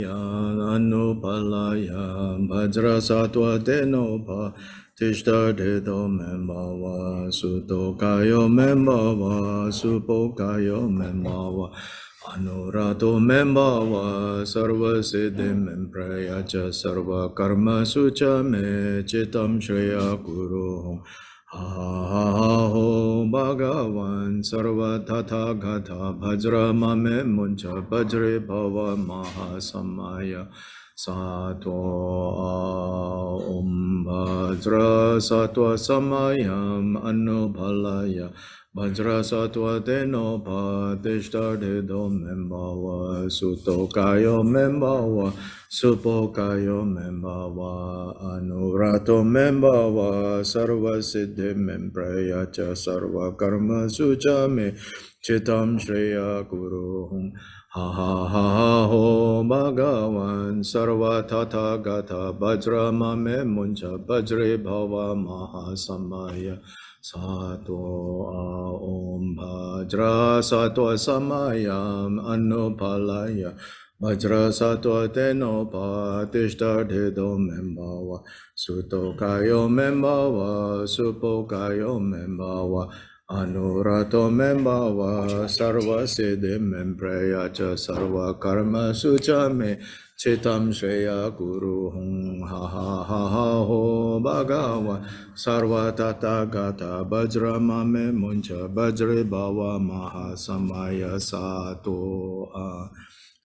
Anupalaya Vajra Sattva Denopa Tishta Dedo Membawa Suto Kayo Membawa Supo Kayo Membawa Anurato Membawa Sarva Siddhim Memprayacha Sarva Karma Sucha Me Chitam Shreya Guru Aho Bhagavan Sarva Tatha Gata Bhajra Mame Muncha Bhajre Bhava Mahasamaya Sato Bhajra Satwa Samayam Anubhalaya Bhajra Satwa Deno Padishta Dedo Membawa Suto Kayo Membawa Supokayo Membawa Anurato Membawa Sarva Siddhi Memprayacha Sarva Karma Suchame Chitam Shreya Guru Ha ha ha ha ho Bhagavan Sarva Tata Gata Bajra Mame Muncha Bajre Bhava Mahasamaya Sato Om Bhajra Sato Samayam Anupalaya Vajra Sattva Tenopa Tishta Dedo Membawa Suto Kayo Membawa Supo Kayo Membawa Anurato Membawa Sarva Siddhi Mempreyacha Sarva Karma Suchame Chitam Shreya Guru Ha ha ha ha ho Bhagawa Sarva Tata Gata Bajra Mame Muncha Bajre Bhava Mahasamaya Sato